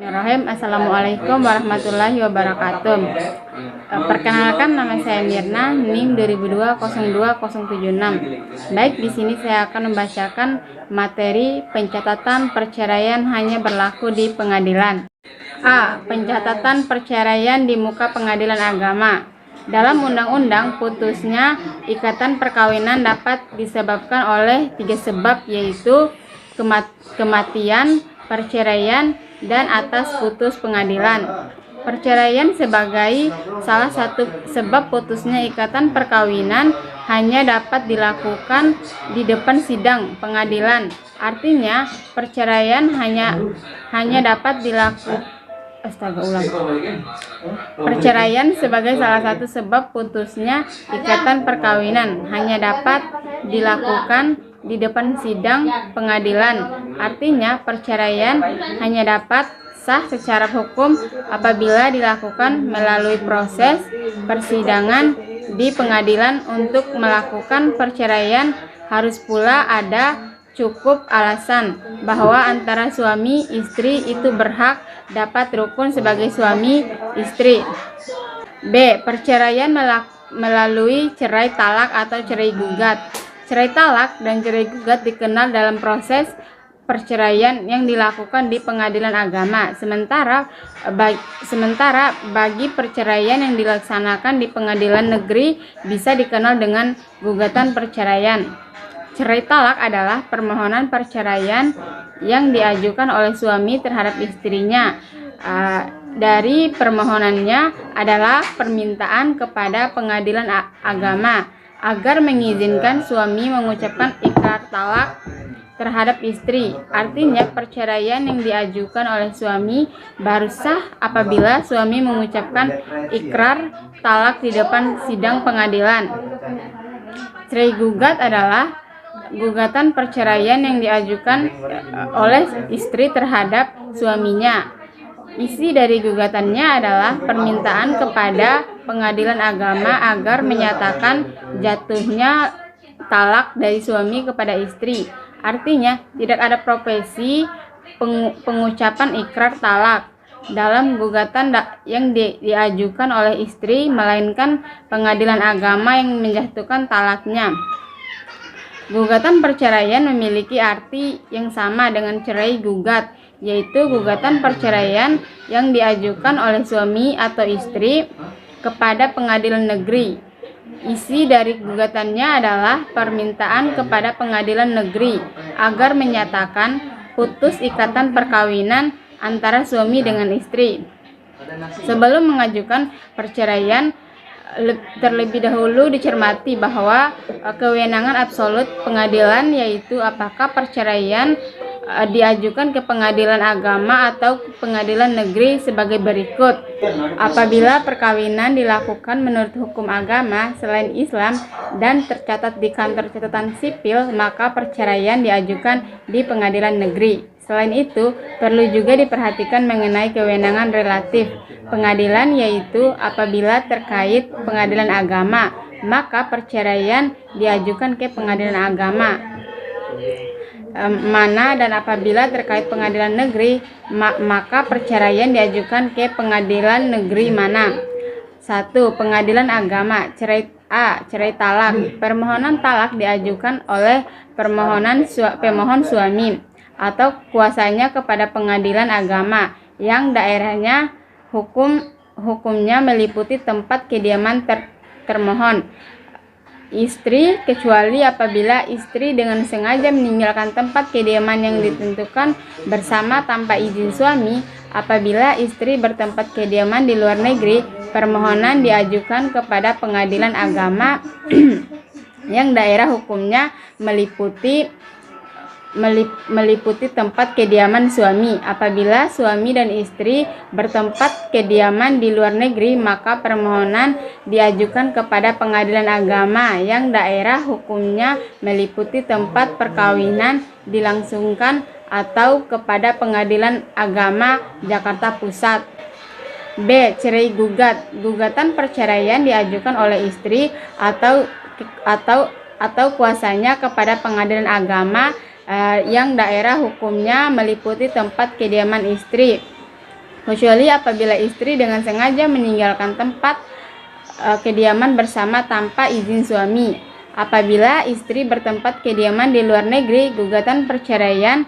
Bismillahirrahmanirrahim. Assalamualaikum warahmatullahi wabarakatuh. Perkenalkan, nama saya Mirna, NIM 2002-02076. Baik, di sini saya akan membacakan materi pencatatan perceraian hanya berlaku di pengadilan. A. Pencatatan perceraian di muka pengadilan agama. Dalam undang-undang, putusnya ikatan perkawinan dapat disebabkan oleh 3 sebab, yaitu kematian, perceraian, dan atas putus pengadilan. Perceraian sebagai salah satu sebab putusnya ikatan perkawinan hanya dapat dilakukan di depan sidang pengadilan. Artinya, perceraian hanya dapat dilakukan Perceraian sebagai salah satu sebab putusnya ikatan perkawinan hanya dapat dilakukan di depan sidang pengadilan. Artinya, perceraian hanya dapat sah secara hukum apabila dilakukan melalui proses persidangan di pengadilan. Untuk melakukan perceraian harus pula ada cukup alasan bahwa antara suami istri itu berhak dapat rukun sebagai suami istri. B. Perceraian melalui cerai talak atau cerai gugat. Cerai talak dan cerai gugat dikenal dalam proses perceraian yang dilakukan di pengadilan agama. Sementara bagi perceraian yang dilaksanakan di pengadilan negeri bisa dikenal dengan gugatan perceraian. Cerai talak adalah permohonan perceraian yang diajukan oleh suami terhadap istrinya. Dari permohonannya adalah permintaan kepada pengadilan agama agar mengizinkan suami mengucapkan ikrar talak terhadap istri. Artinya, perceraian yang diajukan oleh suami baru sah apabila suami mengucapkan ikrar talak di depan sidang pengadilan. Cerai gugat adalah gugatan perceraian yang diajukan oleh istri terhadap suaminya. Isi dari gugatannya adalah permintaan kepada pengadilan agama agar menyatakan jatuhnya talak dari suami kepada istri. Artinya, tidak ada profesi pengucapan ikrar talak dalam gugatan yang diajukan oleh istri, melainkan pengadilan agama yang menjatuhkan talaknya. Gugatan perceraian memiliki arti yang sama dengan cerai gugat, yaitu gugatan perceraian yang diajukan oleh suami atau istri kepada pengadilan negeri. Isi dari gugatannya adalah permintaan kepada pengadilan negeri agar menyatakan putus ikatan perkawinan antara suami dengan istri. Sebelum mengajukan perceraian, terlebih dahulu dicermati bahwa kewenangan absolut pengadilan, yaitu apakah perceraian diajukan ke pengadilan agama atau pengadilan negeri sebagai berikut. Apabila perkawinan dilakukan menurut hukum agama selain Islam dan tercatat di kantor catatan sipil, maka perceraian diajukan di pengadilan negeri. Selain itu, perlu juga diperhatikan mengenai kewenangan relatif pengadilan, yaitu apabila terkait pengadilan agama, maka perceraian diajukan ke pengadilan agama mana, dan apabila terkait pengadilan negeri, maka perceraian diajukan ke pengadilan negeri mana. 1. Pengadilan agama. Cerai talak. Permohonan talak diajukan oleh pemohon suami atau kuasanya kepada pengadilan agama yang daerahnya hukumnya meliputi tempat kediaman termohon istri, kecuali apabila istri dengan sengaja meninggalkan tempat kediaman yang ditentukan bersama tanpa izin suami. Apabila istri bertempat kediaman di luar negeri, permohonan diajukan kepada pengadilan agama yang daerah hukumnya meliputi tempat kediaman suami. Apabila suami dan istri bertempat kediaman di luar negeri, maka permohonan diajukan kepada pengadilan agama yang daerah hukumnya meliputi tempat perkawinan dilangsungkan atau kepada pengadilan agama Jakarta Pusat. B. Cerai gugat. Gugatan perceraian diajukan oleh istri atau kuasanya kepada pengadilan agama yang daerah hukumnya meliputi tempat kediaman istri. kecuali apabila istri dengan sengaja meninggalkan tempat kediaman bersama tanpa izin suami. Apabila istri bertempat kediaman di luar negeri, gugatan perceraian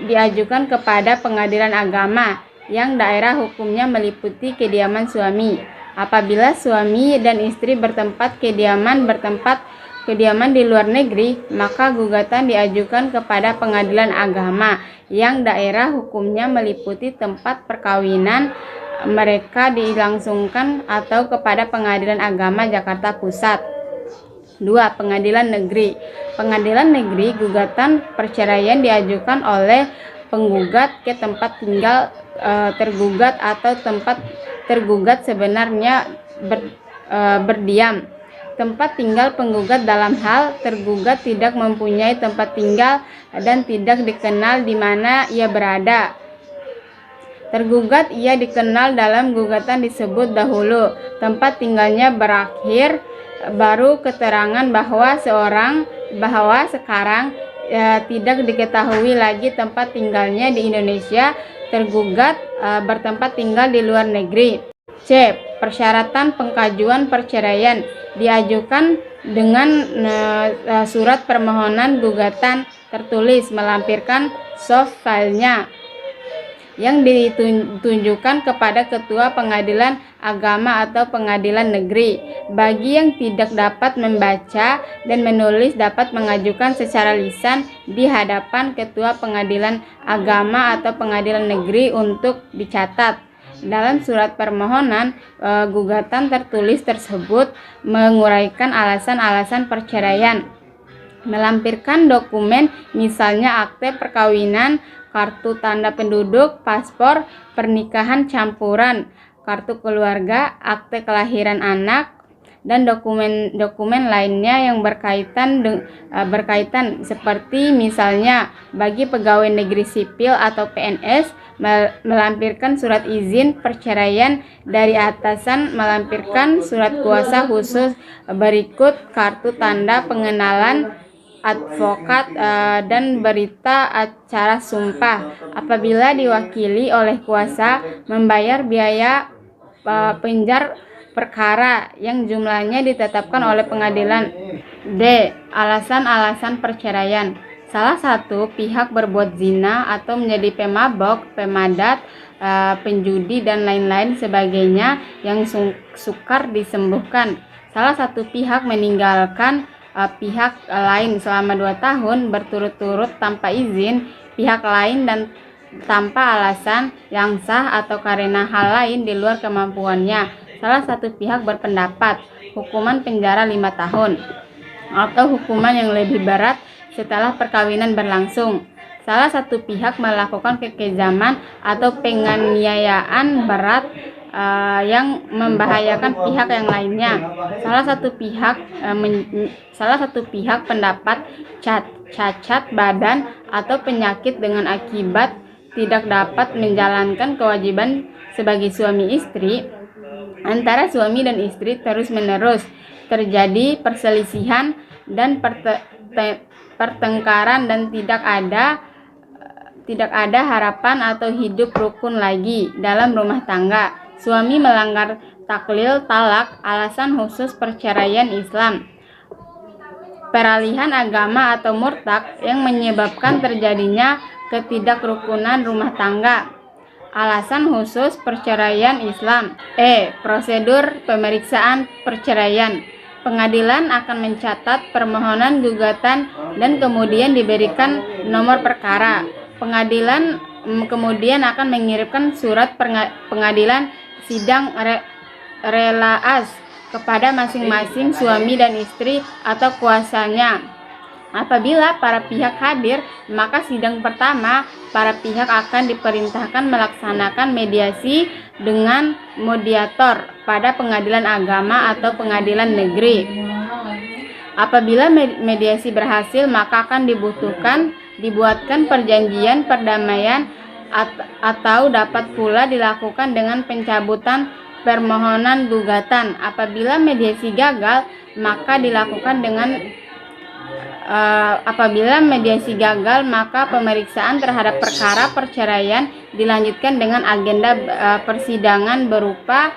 diajukan kepada pengadilan agama yang daerah hukumnya meliputi kediaman suami. Apabila suami dan istri bertempat kediaman di luar negeri, maka gugatan diajukan kepada pengadilan agama yang daerah hukumnya meliputi tempat perkawinan mereka dilangsungkan atau kepada Pengadilan Agama Jakarta Pusat. 2. Pengadilan Negeri. Pengadilan Negeri, gugatan perceraian diajukan oleh penggugat ke tempat tinggal tergugat atau tempat tergugat sebenarnya berdiam. Tempat tinggal penggugat dalam hal tergugat tidak mempunyai tempat tinggal dan tidak dikenal di mana ia berada. Tergugat ia dikenal dalam gugatan disebut dahulu tempat tinggalnya berakhir, baru keterangan bahwa sekarang tidak diketahui lagi tempat tinggalnya di Indonesia. Tergugat bertempat tinggal di luar negeri. C. Persyaratan pengkajuan perceraian diajukan dengan surat permohonan gugatan tertulis melampirkan soft filenya yang ditunjukkan kepada Ketua Pengadilan Agama atau Pengadilan Negeri. Bagi yang tidak dapat membaca dan menulis dapat mengajukan secara lisan di hadapan Ketua Pengadilan Agama atau Pengadilan Negeri untuk dicatat. Dalam surat permohonan gugatan tertulis tersebut menguraikan alasan-alasan perceraian, melampirkan dokumen misalnya akte perkawinan, kartu tanda penduduk, paspor, pernikahan campuran, kartu keluarga, akte kelahiran anak, dan dokumen-dokumen lainnya yang berkaitan seperti misalnya bagi pegawai negeri sipil atau PNS melampirkan surat izin perceraian dari atasan, melampirkan surat kuasa khusus berikut kartu tanda pengenalan advokat dan berita acara sumpah. Apabila diwakili oleh kuasa, membayar biaya penjar perkara yang jumlahnya ditetapkan oleh pengadilan. D. Alasan-alasan perceraian. Salah satu pihak berbuat zina atau menjadi pemabok, pemadat, penjudi dan lain-lain sebagainya yang sukar disembuhkan. Salah satu pihak meninggalkan pihak lain selama 2 tahun berturut-turut tanpa izin pihak lain dan tanpa alasan yang sah atau karena hal lain di luar kemampuannya. Salah satu pihak berpendapat hukuman penjara 5 tahun atau hukuman yang lebih berat setelah perkawinan berlangsung. Salah satu pihak melakukan kekejaman atau penganiayaan berat yang membahayakan pihak yang lainnya. Salah satu pihak pendapat cacat badan atau penyakit dengan akibat tidak dapat menjalankan kewajiban sebagai suami istri. Antara suami dan istri terus-menerus terjadi perselisihan dan pertengkaran dan tidak ada harapan atau hidup rukun lagi dalam rumah tangga. Suami melanggar taklil talak, alasan khusus perceraian Islam, peralihan agama atau murtad yang menyebabkan terjadinya ketidakrukunan rumah tangga. Alasan khusus perceraian Islam. E. Prosedur pemeriksaan perceraian. Pengadilan akan mencatat permohonan gugatan dan kemudian diberikan nomor perkara. Pengadilan kemudian akan mengirimkan surat pengadilan sidang relaas kepada masing-masing suami dan istri atau kuasanya. Apabila para pihak hadir, maka sidang pertama para pihak akan diperintahkan melaksanakan mediasi dengan mediator pada pengadilan agama atau pengadilan negeri. Apabila mediasi berhasil, maka akan dibuatkan perjanjian perdamaian atau dapat pula dilakukan dengan pencabutan permohonan gugatan. Apabila mediasi gagal, maka dilakukan dengan Apabila mediasi gagal, maka pemeriksaan terhadap perkara perceraian dilanjutkan dengan agenda persidangan berupa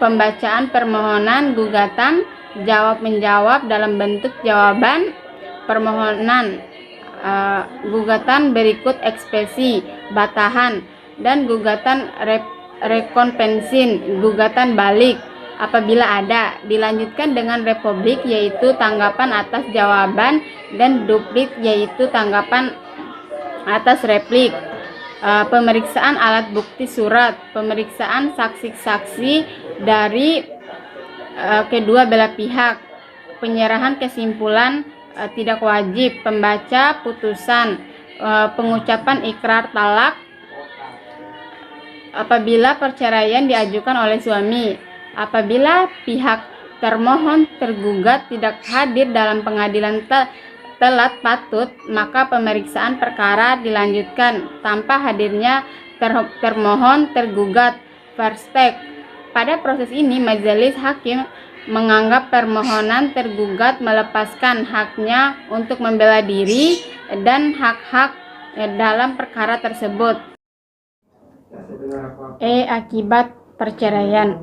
pembacaan permohonan, gugatan, jawab-menjawab dalam bentuk jawaban permohonan, gugatan berikut eksepsi, batahan, dan gugatan rekonvensin, gugatan balik apabila ada. Dilanjutkan dengan republik, yaitu tanggapan atas jawaban, dan duplik, yaitu tanggapan atas replik. Pemeriksaan alat bukti surat, pemeriksaan saksi-saksi dari kedua belah pihak, penyerahan kesimpulan tidak wajib, pembaca putusan, pengucapan ikrar talak apabila perceraian diajukan oleh suami. Apabila pihak termohon tergugat tidak hadir dalam pengadilan telat patut, maka pemeriksaan perkara dilanjutkan tanpa hadirnya termohon tergugat. First take. Pada proses ini, majelis hakim menganggap permohonan tergugat melepaskan haknya untuk membela diri dan hak-hak dalam perkara tersebut. Akibat perceraian.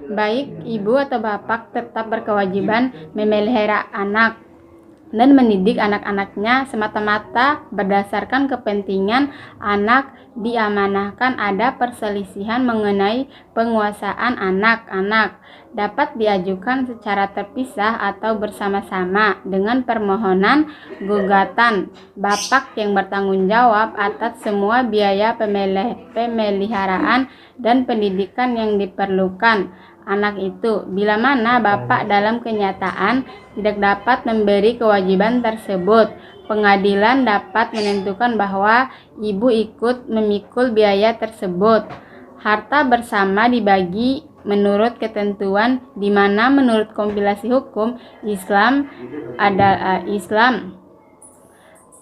Baik ibu atau bapak tetap berkewajiban memelihara anak dan mendidik anak-anaknya semata-mata berdasarkan kepentingan anak. Diamanahkan ada perselisihan mengenai penguasaan anak-anak dapat diajukan secara terpisah atau bersama-sama dengan permohonan gugatan. Bapak yang bertanggung jawab atas semua biaya pemeliharaan dan pendidikan yang diperlukan anak itu. Bila mana bapak dalam kenyataan tidak dapat memberi kewajiban tersebut, pengadilan dapat menentukan bahwa ibu ikut memikul biaya tersebut. Harta bersama dibagi menurut ketentuan, di mana menurut kompilasi hukum Islam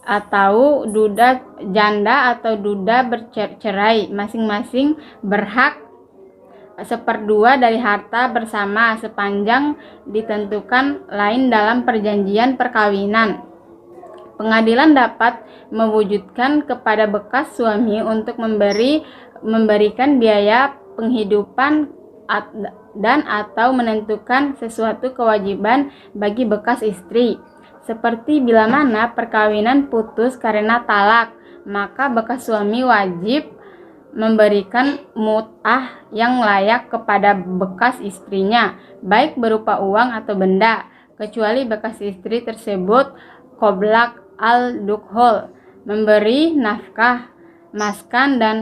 atau duda janda atau duda bercerai masing-masing berhak 1/2 dari harta bersama sepanjang ditentukan lain dalam perjanjian perkawinan. Pengadilan dapat mewujudkan kepada bekas suami untuk memberikan biaya penghidupan dan atau menentukan sesuatu kewajiban bagi bekas istri. Seperti bila mana perkawinan putus karena talak, maka bekas suami wajib memberikan mut'ah yang layak kepada bekas istrinya, baik berupa uang atau benda, kecuali bekas istri tersebut qoblak al-dukhul memberi nafkah, maskan, dan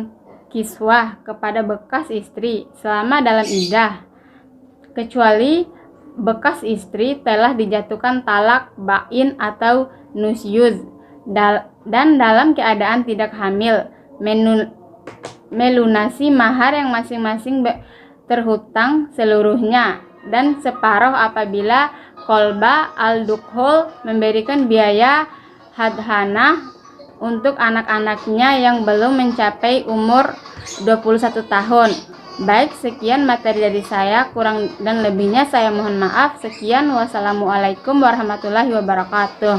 kiswah kepada bekas istri selama dalam iddah, kecuali bekas istri telah dijatuhkan talak bain atau nusyuz dan dalam keadaan tidak hamil, melunasi mahar yang masing-masing terhutang seluruhnya dan separuh apabila kolba al-dukhul memberikan biaya hadhanah untuk anak-anaknya yang belum mencapai umur 21 tahun. Baik, sekian materi dari saya, kurang dan lebihnya saya mohon maaf. Sekian, wassalamualaikum warahmatullahi wabarakatuh.